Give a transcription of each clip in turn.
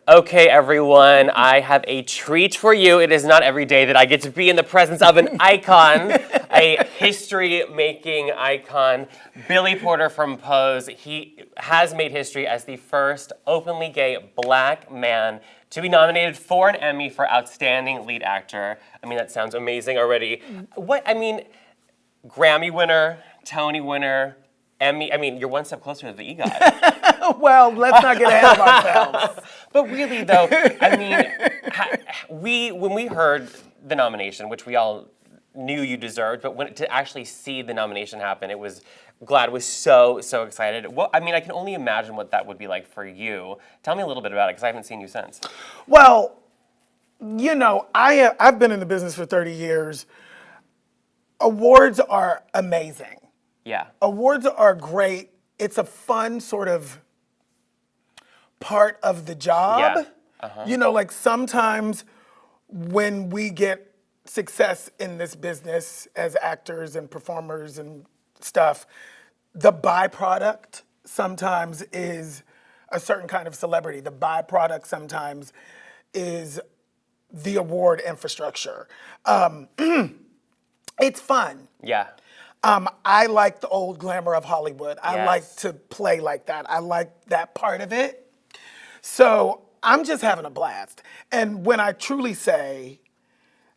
Okay, everyone, I have a treat for you. It is not every day that I get to be in the presence of an icon, a history-making icon, Billy Porter from Pose. He has made history as the first openly gay black man to be nominated for an Emmy for Outstanding Lead Actor. I mean, that sounds amazing already. Grammy winner, Tony winner, Emmy. I mean, you're one step closer to the EGOT. Well, let's not get ahead of ourselves. But really, though, I mean, when we heard the nomination, which we all knew you deserved, but to actually see the nomination happen, GLAAD was so excited. Well, I mean, I can only imagine what that would be like for you. Tell me a little bit about it, because I haven't seen you since. Well, you know, I've been in the business for 30 years. Awards are amazing. Yeah. Awards are great. It's a fun sort of part of the job. Yeah. Uh-huh. You know, like sometimes when we get success in this business as actors and performers and stuff, the byproduct sometimes is a certain kind of celebrity. The byproduct sometimes is the award infrastructure. It's fun. Yeah. I like the old glamour of Hollywood. I Yes. like to play like that. I like that part of it. So I'm just having a blast. And when I truly say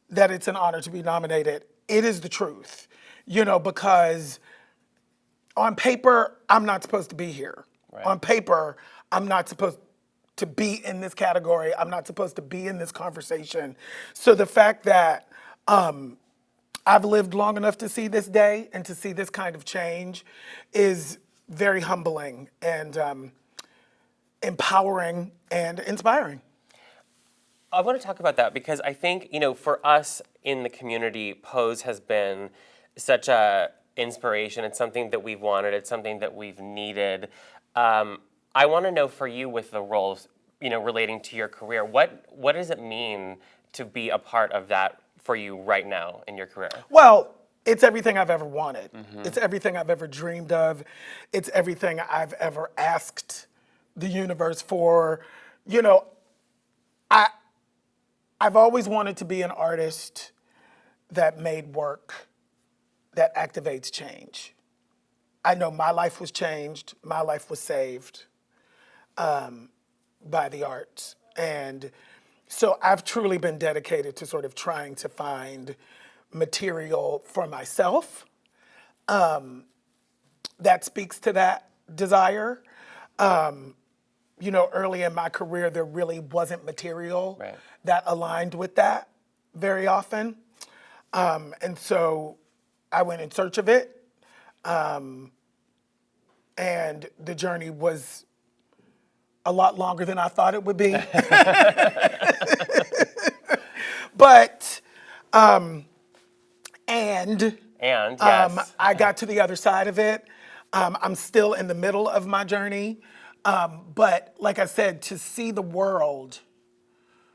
that it's an honor to be nominated, it is the truth. You know, because on paper, I'm not supposed to be here. Right. On paper, I'm not supposed to be in this category. I'm not supposed to be in this conversation. So the fact that I've lived long enough to see this day and to see this kind of change is very humbling and empowering and inspiring. I want to talk about that because I think, you know, for us in the community, Pose has been such a inspiration. It's something that we've wanted. It's something that we've needed. I want to know for you with the roles, you know, relating to your career, what does it mean to be a part of that for you right now in your career? Well, it's everything I've ever wanted. It's everything I've ever dreamed of. It's everything I've ever asked the universe for. You know, I've always wanted to be an artist that made work that activates change. I know my life was changed, my life was saved by the arts. And so I've truly been dedicated to sort of trying to find material for myself that speaks to that desire. You know, early in my career, there really wasn't material Right. that aligned with that very often. And so I went in search of it. And the journey was a lot longer than I thought it would be. But, Yes. I got to the other side of it. I'm still in the middle of my journey. But like I said, to see the world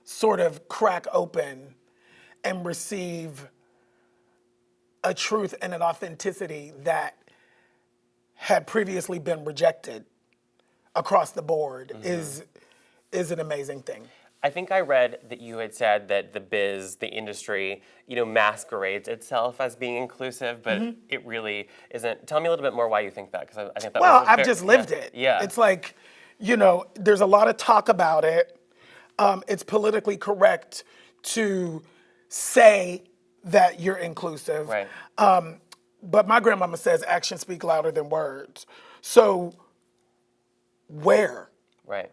sort of crack open and receive a truth and an authenticity that had previously been rejected across the board is an amazing thing. I think I read that you had said that the industry, you know, masquerades itself as being inclusive, but it really isn't. Tell me a little bit more why you think that, because I think that Well, was I've just lived it. Yeah. It's like, you know, there's a lot of talk about it. It's politically correct to say that you're inclusive. Right. But my grandmama says actions speak louder than words. So where? Right.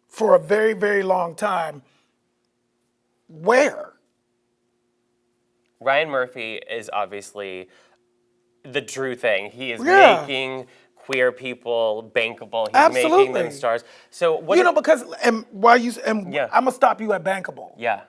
For a very, very long time, where? Ryan Murphy is obviously the true thing. He is Yeah. making queer people bankable. He's Absolutely. making them stars. So what? You know, because Yeah. I'm gonna stop you at bankable. Yeah.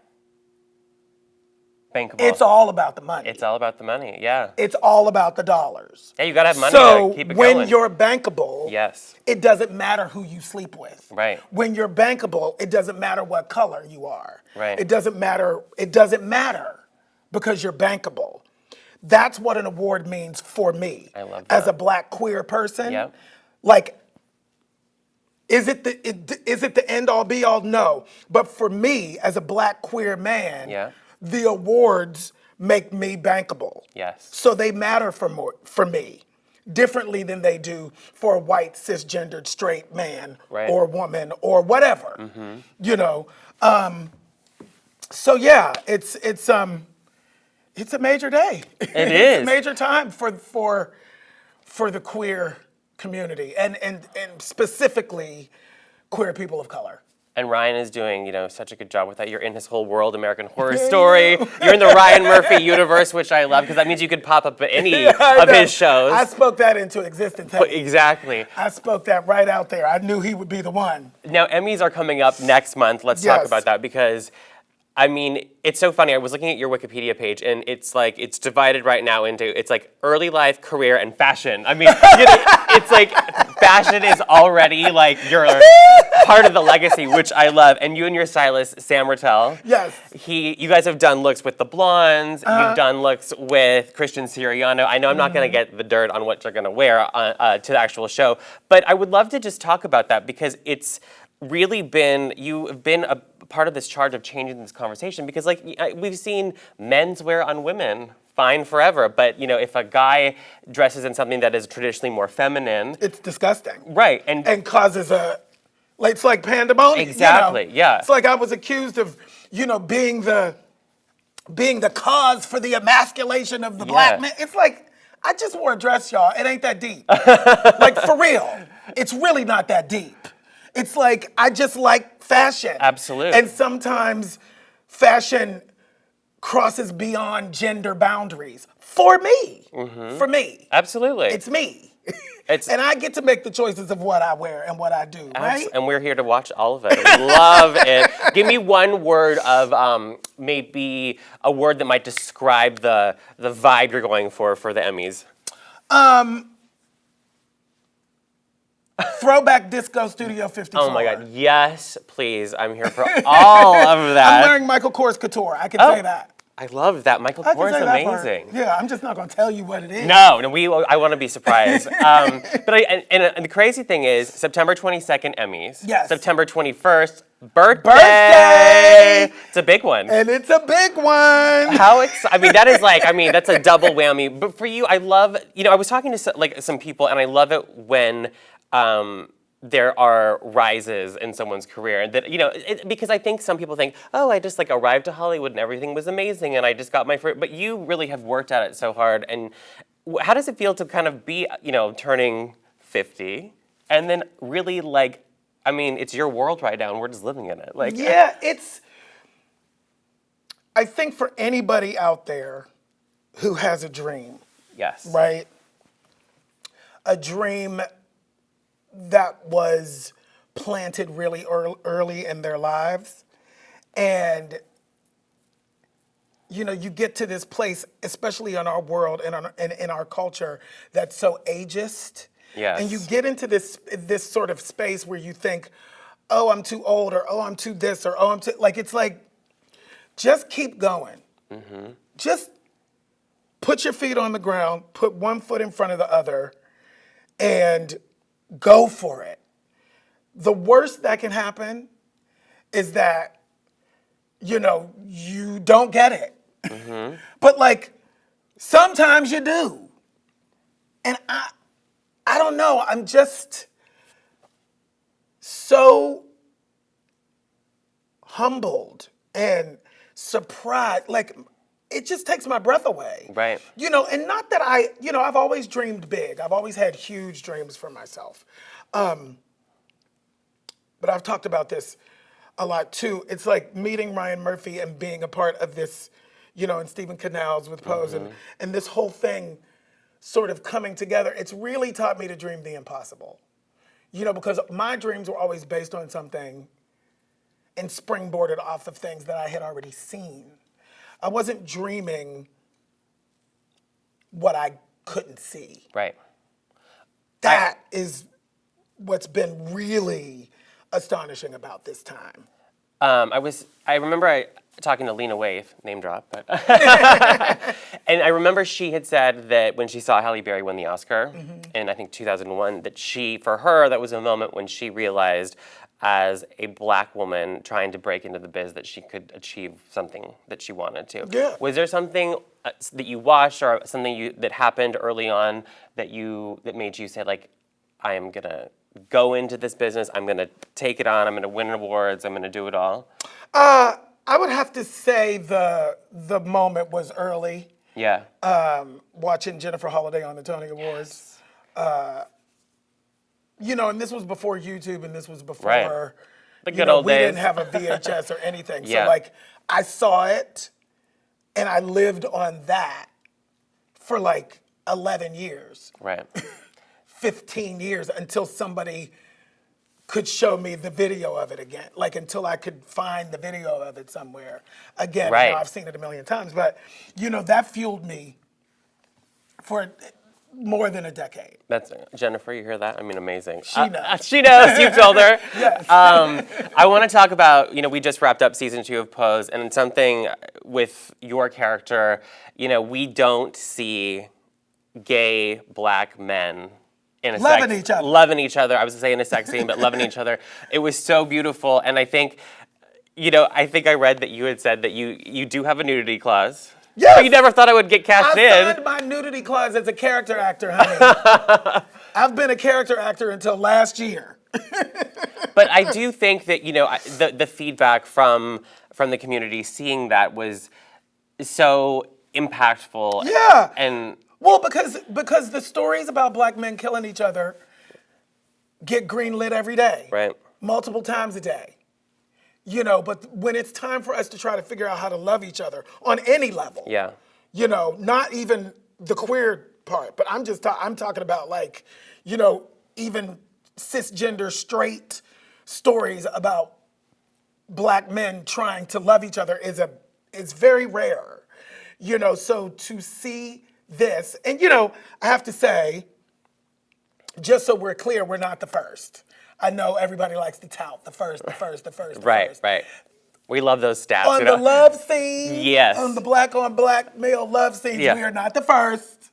Bankable. It's all about the money. It's all about the money. Yeah. It's all about the dollars. Yeah, you gotta have money So to keep it when going. you're bankable, Yes. it doesn't matter who you sleep with. Right. When you're bankable, it doesn't matter what color you are. Right. It doesn't matter because you're bankable. That's what an award means for me. I love As that. a black queer person. Yep. Like, Is it the end all be all? No. But for me, as a black queer man, Yeah. the awards make me bankable. Yes. So they matter for me differently than they do for a white cisgendered straight man Right. or woman or whatever. You know. So yeah, it's a major day. It It's a is. major time for the queer community and specifically queer people of color. And Ryan is doing, such a good job with that. You're in his whole world, American Horror Story. You're in the Ryan Murphy universe, which I love because that means you could pop up at any of his shows. I spoke that into existence. Hey. Exactly. I spoke that right out there. I knew he would be the one. Now, Emmys are coming up next month. Let's talk Yes. about that because, it's so funny. I was looking at your Wikipedia page, and it's divided right now into, early life, career, and fashion. It's like fashion is already your part of the legacy, which I love. And you and your stylist, Sam Rattel. Yes. You guys have done looks with the blondes. You've done looks with Christian Siriano. I know I'm not going to get the dirt on what you're going to wear to the actual show, but I would love to just talk about that because it's really you've been a part of this charge of changing this conversation because we've seen menswear on women fine forever, but if a guy dresses in something that is traditionally more feminine, It's disgusting. right, And causes it's like pandemonium. Exactly, yeah. It's like I was accused of, being the cause for the emasculation of the black man. It's like, I just wore a dress, y'all. It ain't that deep. For real. It's really not that deep. It's like, I just like fashion. Absolutely. And sometimes fashion crosses beyond gender boundaries. For me. For me. absolutely. It's me. It's- and I get to make the choices of what I wear and what I do, right? And we're here to watch all of it. We love it. Give me one word of maybe a word that might describe the vibe you're going for the Emmys. Throwback Disco Studio 54. Oh my God, yes, please. I'm here for all of that. I'm wearing Michael Kors Couture. I can say that. I love that. Michael I can Kors is say that part. amazing. Yeah, I'm just not going to tell you what it is. No, I want to be surprised. And the crazy thing is, September 22nd, Emmys. Yes. September 21st, birthday. Birthday! It's a big one. And it's a big one. That's a double whammy. But for you, I love, I was talking to some people, and I love it when there are rises in someone's career. That because I think some people think, oh, I just arrived to Hollywood and everything was amazing, and I just got my first. But you really have worked at it so hard. And how does it feel to kind of be, turning 50, and then really it's your world right now, and we're just living in it. Yeah, I think for anybody out there who has a dream, Yes. right? A dream that was planted really early in their lives. And, you get to this place, especially in our world and in our culture, that's so ageist. Yes. And you get into this sort of space where you think, oh, I'm too old, or oh, I'm too this, or oh, I'm too, it's like, just keep going. Just put your feet on the ground, put one foot in front of the other, and go for it. The worst that can happen is that, you don't get it. But sometimes you do. And I don't know, I'm just so humbled and surprised. It just takes my breath away. Right. And not that I've always dreamed big. I've always had huge dreams for myself. But I've talked about this a lot too. It's like meeting Ryan Murphy and being a part of this, and Stephen Canals with Pose and this whole thing sort of coming together. It's really taught me to dream the impossible. Because my dreams were always based on something and springboarded off of things that I had already seen. I wasn't dreaming what I couldn't see. Right. That is what's been really astonishing about this time. I remember talking to Lena Waithe, name drop, but and I remember she had said that when she saw Halle Berry win the Oscar in I think 2001, that for her that was a moment when she realized, as a black woman trying to break into the biz, that she could achieve something that she wanted to. Yeah. Was there something that you watched or something that happened early on that made you say, like, I am gonna go into this business, I'm gonna take it on, I'm gonna win awards, I'm gonna do it all? I would have to say the moment was early. Yeah. Watching Jennifer Holliday on the Tony Awards. And this was before YouTube, and this was before Right. The good old we days. didn't have a VHS or anything. Yeah. So like I saw it and I lived on that for like 11 years, Right. 15 years until somebody could show me the video of it again. Like until I could find the video of it somewhere again. Right. I've seen it a million times, but that fueled me for more than a decade. That's Jennifer. You hear that? I mean, amazing. She knows. She knows. You told her. Yes. I want to talk about. We just wrapped up season 2 of Pose, and something with your character. We don't see gay black men in a Loving each other. Loving each other. I was saying a sex scene, but loving each other. It was so beautiful, and I think, I read that you had said that you do have a nudity clause. Yes. But you never thought I would get cast in. I signed my nudity clause as a character actor, honey. I've been a character actor until last year. But I do think that the feedback from the community, seeing that, was so impactful. Yeah. And Well, because the stories about black men killing each other get greenlit every day. Right. Multiple times a day. But when it's time for us to try to figure out how to love each other on any level. Yeah. Not even the queer part, but I'm talking about like, even cisgender straight stories about black men trying to love each other is very rare. So to see this, and I have to say, just so we're clear, we're not the first. I know everybody likes to tout the first. Right. We love those stats. On the love scene, Yes. on the black on black male love scenes, Yeah. we are not the first.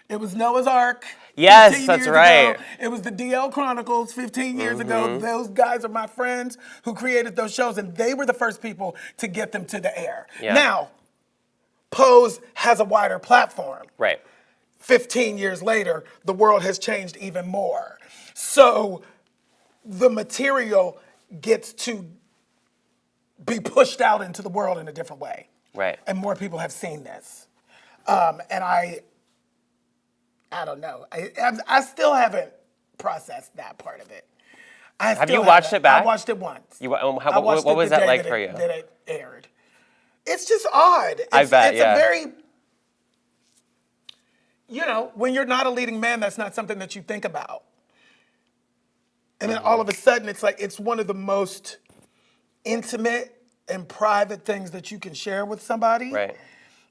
It was Noah's Ark. Yes, 15 that's years right. ago. It was the DL Chronicles 15 years ago. Those guys are my friends who created those shows, and they were the first people to get them to the air. Yeah. Now, Pose has a wider platform. Right. 15 years later, the world has changed even more. So the material gets to be pushed out into the world in a different way. Right. And more people have seen this. And I don't know. I still haven't processed that part of it. Have you watched it back? I watched it once. What was the that day like for you? That it aired. It's just odd. I bet, it's yeah. a very, when you're not a leading man, that's not something that you think about. And then all of a sudden, it's like, it's one of the most intimate and private things that you can share with somebody. Right.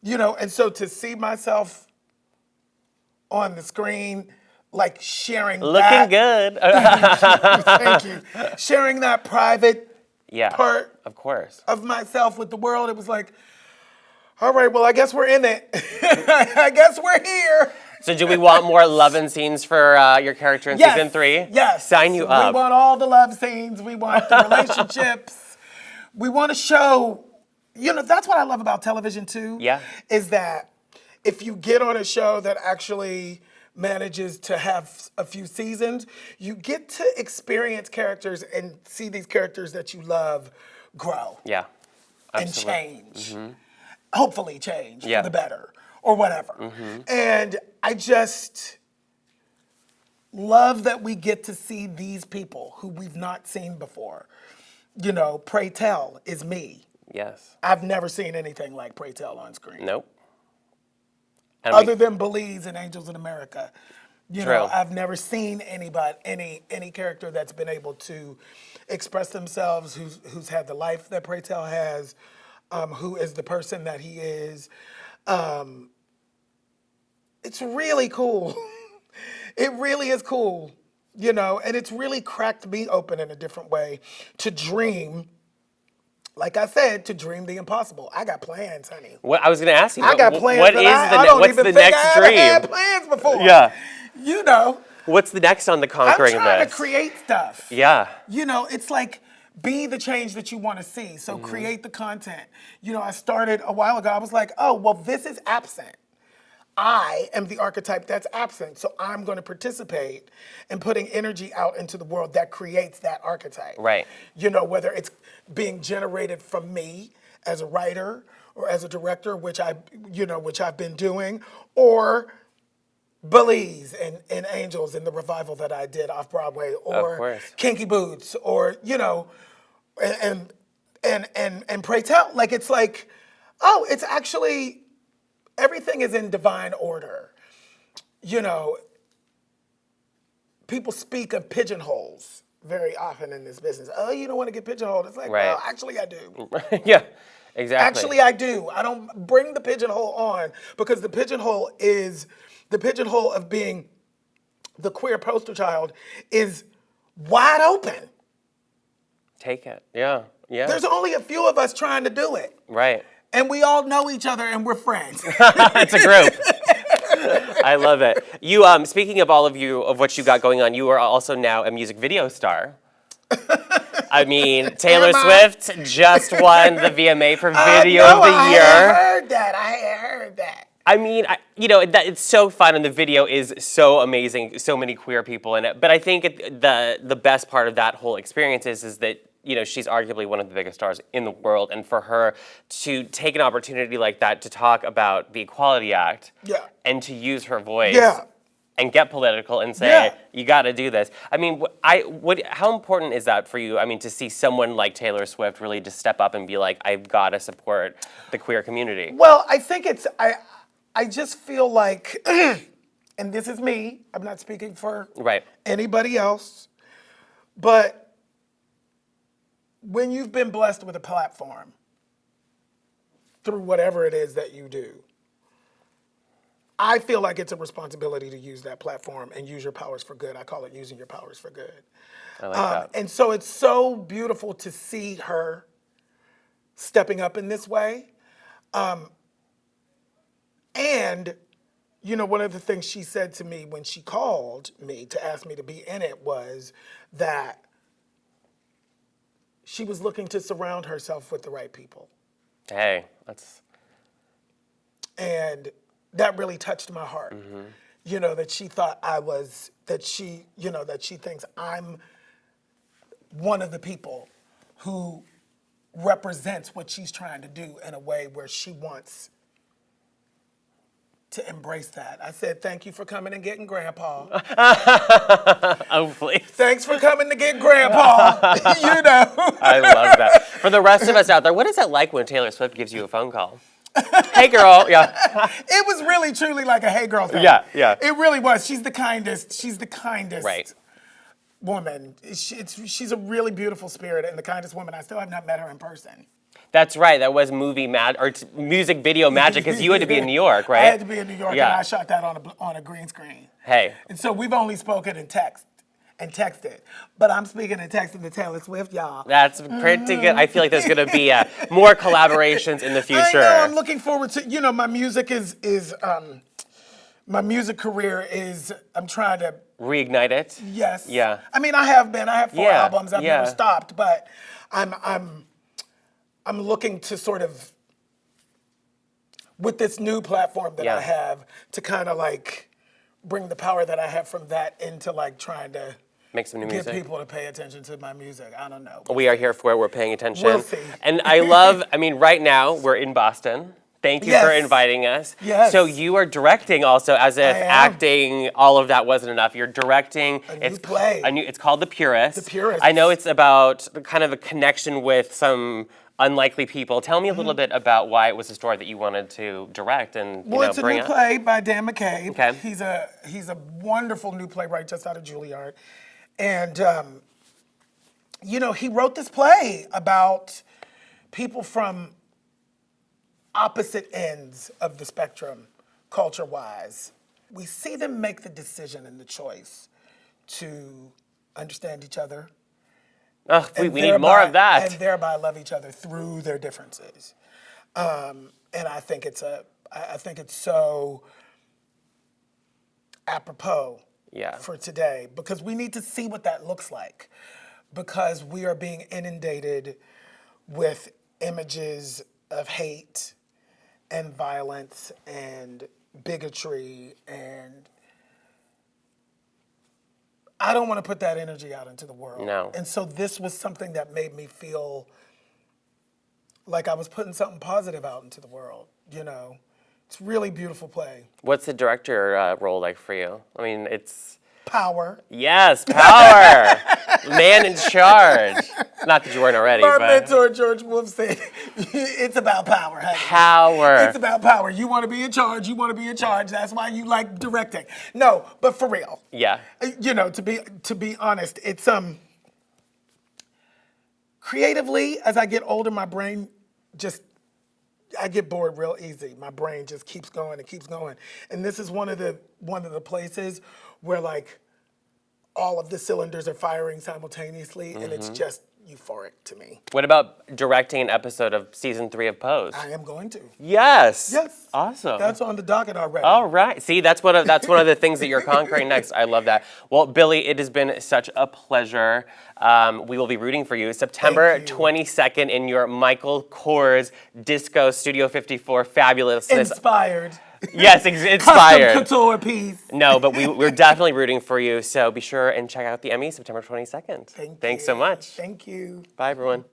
And so to see myself on the screen, like sharing Looking that. good. Thank you. Sharing that private part of course. of myself with the world, it was like, all right, well, I guess we're in it. I guess we're here. So do we want more loving scenes for your character in season 3? Yes. Sign you up. We want all the love scenes. We want the relationships. We want to show, that's what I love about television too. Yeah. Is that if you get on a show that actually manages to have a few seasons, you get to experience characters and see these characters that you love grow. Yeah. And Absolutely. change. Hopefully change Yeah. for the better or whatever. And I just love that we get to see these people who we've not seen before. Pray Tell is me. Yes. I've never seen anything like Pray Tell on screen. Nope. And Other than Belize and Angels in America. True. I've never seen any character that's been able to express themselves, who's had the life that Pray Tell has, who is the person that he is. It's really cool. It really is cool, and it's really cracked me open in a different way to dream like I said, to dream the impossible. I got plans, honey. What I was going to ask you. I got plans. What that is I don't what's even the think next I ever had dream? plans before. Yeah. You know. What's the next on the I'm conquering trying list? to create stuff. Yeah. You know, it's like be the change that you want to see. So create the content. You know, I started a while ago. I was like, oh, well, this is absent. I am the archetype that's absent. So I'm going to participate in putting energy out into the world that creates that archetype. Right. You know, whether it's being generated from me as a writer or as a director, which I've been doing, or Belize and Angels in the revival that I did off Broadway, or course. Kinky Boots, or and Pray Tell. Like it's like, oh, it's actually everything is in divine order. You know, people speak of pigeonholes very often in this business. Oh, you don't want to get pigeonholed. It's like, Right. well, actually I do. Yeah. Exactly. Actually, I do. I don't bring the pigeonhole on because the pigeonhole of being the queer poster child is wide open. Take it. Yeah. Yeah. There's only a few of us trying to do it. Right. And we all know each other and we're friends. It's a group. I love it. You, speaking of all of what you got going on, you are also now a music video star. I mean, Taylor Am I? Swift just won the VMA for Video No, of the Year. I heard that. I mean, it's so fun, and the video is so amazing. So many queer people in it. But I think the best part of that whole experience is that she's arguably one of the biggest stars in the world, and for her to take an opportunity like that to talk about the Equality Act, Yeah. and to use her voice. Yeah. And get political and say, Yeah. you got to do this. I mean, how important is that for you? I mean, to see someone like Taylor Swift really just step up and be like, I've got to support the queer community. Well, I think I just feel like, and this is me, I'm not speaking for Right. anybody else, but when you've been blessed with a platform through whatever it is that you do, I feel like it's a responsibility to use that platform and use your powers for good. I call it using your powers for good. I like that. And so it's so beautiful to see her stepping up in this way. And, one of the things she said to me when she called me to ask me to be in it was that she was looking to surround herself with the right people. Hey, that's... And that really touched my heart. That she thought that she thinks I'm one of the people who represents what she's trying to do in a way where she wants to embrace that. I said, thank you for coming and getting Grandpa. Oh, please. Thanks for coming to get Grandpa. I love that. For the rest of us out there, what is it like when Taylor Swift gives you a phone call? Hey, girl. Yeah. It was really, truly like a hey, girl thing. Yeah, yeah. It really was. She's the kindest. Right. Woman. She's a really beautiful spirit and the kindest woman. I still have not met her in person. That's right. That was music video magic because you had to be in New York, right? I had to be in New York, Yeah. and I shot that on a green screen. Hey. And so we've only spoken in text and texted, but I'm speaking and texting to Taylor Swift, y'all. That's pretty good. I feel like there's going to be more collaborations in the future. I know. I'm looking forward to. My music my music career is. I'm trying to reignite it. Yes. Yeah. I mean, I have been. I have 4 Yeah, albums. I've yeah. never stopped, but I'm looking to sort of, with this new platform that Yeah. I have, to kind of like bring the power that I have from that into like trying to Make some new get music. people to pay attention to my music. I don't know. We are here for it. We're paying attention. We'll see. And right now we're in Boston. Thank you for Yes. inviting us. Yes. So you are directing also, as if I am. acting, all of that wasn't enough. You're directing. A new play. It's called The Purist. The Purist. I know it's about kind of a connection with some unlikely people. Tell me a little bit about why it was a story that you wanted to direct and Well, it's a bring new up. play by Dan McCabe. Okay. He's a wonderful new playwright just out of Juilliard. And, he wrote this play about people from opposite ends of the spectrum, culture-wise. We see them make the decision and the choice to understand each other Ugh, we And need more of that. And thereby love each other through their differences. And I think it's so apropos Yeah. for today because we need to see what that looks like because we are being inundated with images of hate and violence and bigotry, and I don't want to put that energy out into the world. No. And so this was something that made me feel like I was putting something positive out into the world, you know. It's a really beautiful play. What's the director role like for you? I mean, it's... Power. Yes, power. Man in charge. Not that you weren't already, My but... mentor, George Wolf, said, it's about power, honey. Power. It's about power. You want to be in charge, you want to be in charge. That's why you like directing. No, but for real. Yeah. You know, to be honest, it's creatively, as I get older, my brain I get bored real easy. My brain just keeps going and keeps going. And this is one of the places where like all of the cylinders are firing simultaneously and it's just euphoric to me. What about directing an episode of season 3 of Pose? I am going to. Yes. Yes. Awesome. That's on the docket already. All right. See, that's one of the things that you're conquering next. I love that. Well, Billy, it has been such a pleasure. We will be rooting for you September 22nd in your Michael Kors Disco Studio 54 fabulousness. Inspired. Yes, inspired. Custom couture piece. No, but we're definitely rooting for you. So be sure and check out the Emmy September 22nd. Thanks so much. Thank you. Bye, everyone.